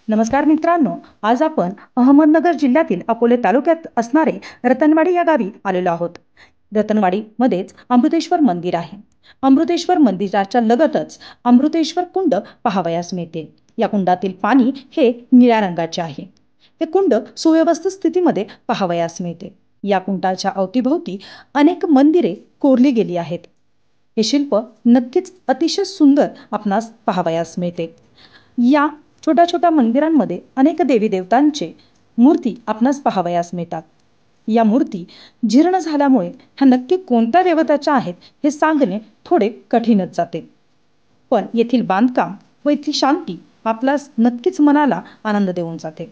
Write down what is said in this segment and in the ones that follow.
नमस्कार मित्रांनो, आज आपण अहमदनगर जिल्ह्यातील अकोले तालुक्यात असणारे रतनवाडी या गावी आलेलो आहोत. रतनवाडीमध्येच अमृतेश्वर मंदिर आहे. अमृतेश्वर मंदिराच्या लगतच अमृतेश्वर कुंड पाहावयास मिळते. या कुंडातील पाणी हे निळ्या रंगाचे आहे. हे कुंड सुव्यवस्थित स्थितीमध्ये पाहावयास मिळते. या कुंडाच्या अवतीभोवती अनेक मंदिरे कोरली गेली आहेत. हे शिल्प नक्कीच अतिशय सुंदर आपणास पाहावयास मिळते. या छोट्या छोट्या मंदिरांमध्ये अनेक देवी देवतांचे मूर्ती आपणास पाहावयास मिळतात. या मूर्ती जीर्ण झाल्यामुळे ह्या नक्की कोणत्या देवताच्या आहेत हे सांगणे थोडे कठीणच जाते. पण येथील बांधकाम व येथील शांती आपल्यास नक्कीच मनाला आनंद देऊन जाते.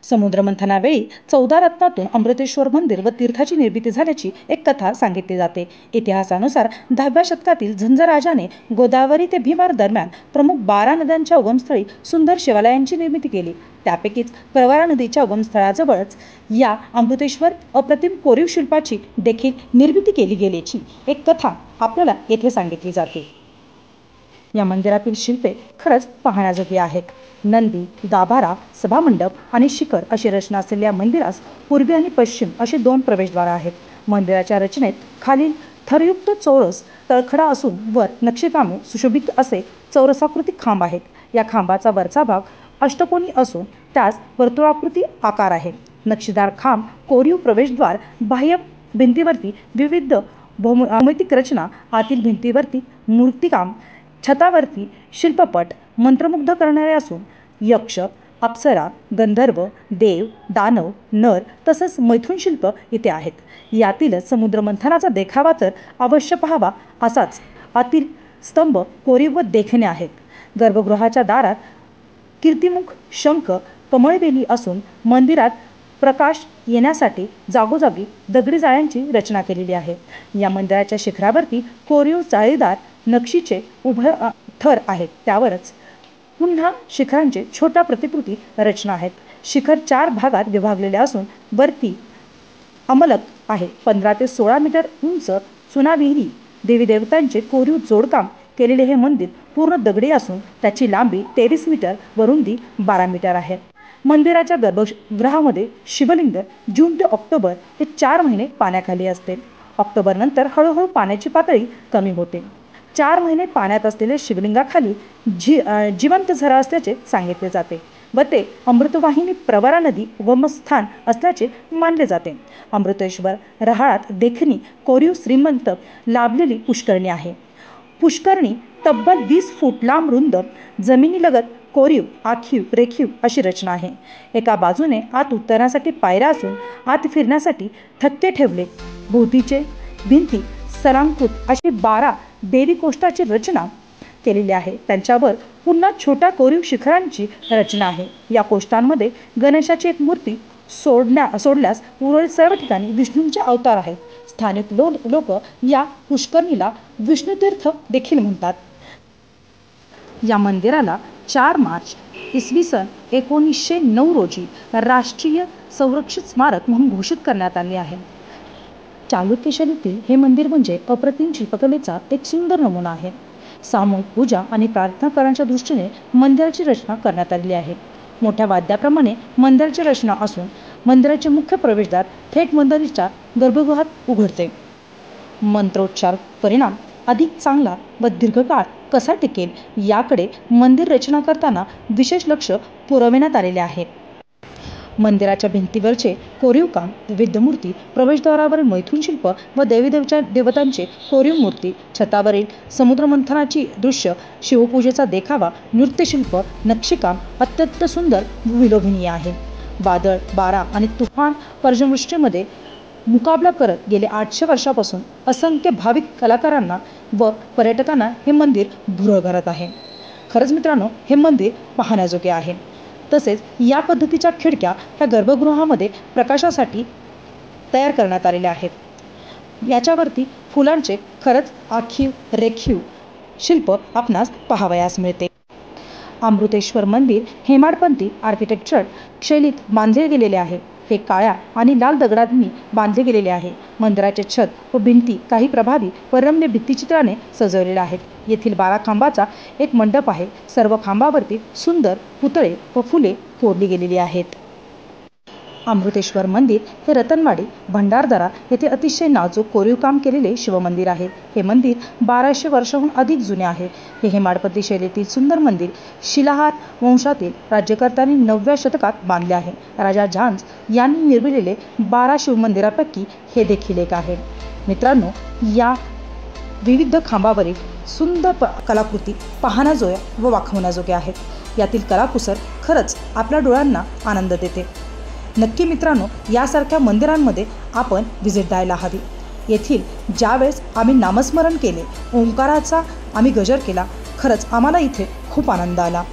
समुद्रमंथनावेळी 14 रत्नातून अमृतेश्वर मंदिर व तीर्थाची निर्मिती झाल्याची एक कथा सांगितली जाते. इतिहासानुसार 10व्या शतकातील झंझर राजाने गोदावरी ते भीमार दरम्यान प्रमुख 12 नद्यांच्या उगमस्थळी सुंदर शिवालयांची निर्मिती केली. त्यापैकीच प्रवरा नदीच्या उगमस्थळाजवळच या अमृतेश्वर अप्रतिम कोरीव शिल्पाची देखील निर्मिती केली गेल्याची एक कथा आपल्याला येथे सांगितली जाते. या मंदिरातील शिल्पे खरंच पाहण्याजोगी आहेत. नंदी, गाभारा, सभामंडप आणि शिखर अशी रचना असलेल्या मंदिरास पूर्वी आणि पश्चिम असे 2 प्रवेशद्वार आहेत. मंदिराच्या रचनेत खालील थरयुक्त चौरस तळखडा असून वर नक्षीकामे सुशोभित असे चौरसाकृती खांब आहेत. या खांबाचा वरचा भाग अष्टकोनी असून त्यास वर्तुळाकृती आकार आहे. नक्षीदार खांब, कोरीव प्रवेशद्वार, बाह्य भिंतीवरती विविध भौमितिक रचना, आतील भिंतीवरती मूर्तिकाम, छतावरती शिल्पपट मंत्रमुग्ध करणारे असून यक्ष, अप्सरा, गंधर्व, देव, दानव, नर तसंच मैथुन शिल्प इथे आहेत. यातीलच समुद्रमंथनाचा देखावा तर अवश्य पाहावा असाच आतील स्तंभ कोरीव व देखणे आहेत. गर्भगृहाच्या दारात कीर्तिमुख, शंख, कमळवेली असून मंदिरात प्रकाश येण्यासाठी जागोजागी दगडी जाळ्यांची रचना केलेली आहे. या मंदिराच्या शिखरावरती कोरीव जाळीदार नक्षीचे उभे थर आहेत. त्यावरच पुन्हा शिखरांचे छोट्या प्रतिकृती रचना आहेत. शिखर 4 भागात विभागलेले असून वरती अमलक आहे. 15 ते 16 मीटर उंच चुनाविहिरी देवी देवतांचे कोरीव जोडकाम केलेले हे मंदिर पूर्ण दगडी असून त्याची लांबी 23 मीटर व रुंदी 12 मीटर आहे. मंदिराच्या गर्भगृहामध्ये शिवलिंग जून ते ऑक्टोबर हे 4 महिने पाण्याखाली असते. ऑक्टोबर नंतर हळूहळू पाण्याची पातळी कमी होते. 4 महिने पाण्यात असलेल्या शिवलिंगाखाली जिवंत झरा असल्याचे सांगितले जाते व ते अमृतवाहिनी प्रवरा नदी उगमस्थान असल्याचे मानले जाते. अमृतेश्वर रहाळात देखणी कोरीव श्रीमंत लाभलेली पुष्करणी आहे. पुष्करणी तब्बल 20 फूट लांब, रुंद, जमिनीलगत कोरीव, आखीव, रेखीव अशी रचना आहे. एका बाजूने आत उतरण्यासाठी पायऱ्या असून आत फिरण्यासाठी थक्के ठेवले. भोवतीचे भिंती सरांकृत अशी 12 देवी कोष्ठाची रचना केलेली आहे. त्यांच्यावर पुन्हा छोट्या कोरीव शिखरांची रचना आहे. या कोष्ठांमध्ये गणेशाची एक मूर्ती सोडल्यास उर्वरित सर्व ठिकाणी विष्णूंचे अवतार आहेत. स्थानिक लोक या पुष्करणीला विष्णुतीर्थ देखील म्हणतात. या मंदिराला 4 मार्च इसवी सन 1909 रोजी राष्ट्रीय संरक्षित स्मारक म्हणून घोषित करण्यात आले आहे. चालुक्य शैलीतील हे मंदिर म्हणजे अप्रतिम शिल्पकलेचा एक सुंदर नमुना आहे. सामूहिक पूजा आणि प्रार्थना करण्याच्या दृष्टीने मंदिराची रचना करण्यात आलेली आहे. मोठ्या वाद्याप्रमाणे मंदिराची रचना असून मंदिराचे मुख्य प्रवेशद्वार थेट मंदिराच्या गर्भगृहात उघडते. मंत्रोच्चार परिणाम अधिक चांगला व दीर्घकाळ कसा टिकेल याकडे मंदिर रचना करताना विशेष लक्ष पुरविण्यात आलेले आहे. मंदिराच्या भिंतीवरचे कोरीव काम, विविध मूर्ती, प्रवेशद्वारावरील मैथुन शिल्प व देवी देवतांचे कोरीव मूर्ती, छतावरील समुद्रमंथनाची दृश्य, शिवपूजेचा देखावा, नृत्यशिल्प, नक्षीकाम अत्यंत सुंदर व विलोभनीय आहे. वादळ, वारा आणि तुफान पर्जन्यवृष्टीमध्ये मुकाबला करत गेले 800 वर्षापासून असंख्य भाविक कलाकारांना व पर्यटकांना हे मंदिर भुरळ घालत आहे. खरंच मित्रांनो, हे मंदिर पाहण्याजोगे आहे. तसेच या पद्धतीच्या खिडक्या त्या गर्भगृहामध्ये प्रकाशासाठी तयार करण्यात आलेल्या आहेत. याच्यावरती फुलांचे खरंच आखीव, रेखीव शिल्प आपणास पाहावयास मिळते. अमृतेश्वर मंदिर हेमाडपंथी आर्किटेक्चर शैलीत बांधले गेलेले आहे. हे काळ्या आणि लाल दगडांनी बांधले गेलेले आहे. मंदिराचे छत व भिंती काही प्रभावी व रम्य भित्तिचित्राने सजवलेल्या आहेत. येथील 12 खांबाचा एक मंडप आहे. सर्व खांबावरती सुंदर पुतळे व फुले कोरली गेलेली आहेत. अमृतेश्वर मंदिर हे रतनवाडी भंडारदरा येथे अतिशय नाजूक कोरीव काम केलेले शिवमंदिर आहे. हे मंदिर 1200 वर्षांहून अधिक जुने आहे. हे हेमाडपंथी शैलीतील सुंदर मंदिर शिलाहार वंशातील राज्यकर्त्यांनी 9व्या शतकात बांधले आहे. राजा झांज यांनी निर्मिलेले 12 शिवमंदिरापैकी हे देखील एक आहे. मित्रांनो, या विविध खांबावरील सुंदर कलाकृती पाहण्याजोग्या व वाखवण्याजोग्या आहेत. यातील कलाकुसर खरंच आपल्या डोळ्यांना आनंद देते. नक्की मित्रांनो, यासारख्या मंदिरांमध्ये आपण व्हिजिट द्यायला हवी. येथील ज्यावेळेस आम्ही नामस्मरण केले, ओंकाराचा आम्ही गजर केला, खरंच आम्हाला इथे खूप आनंद आला.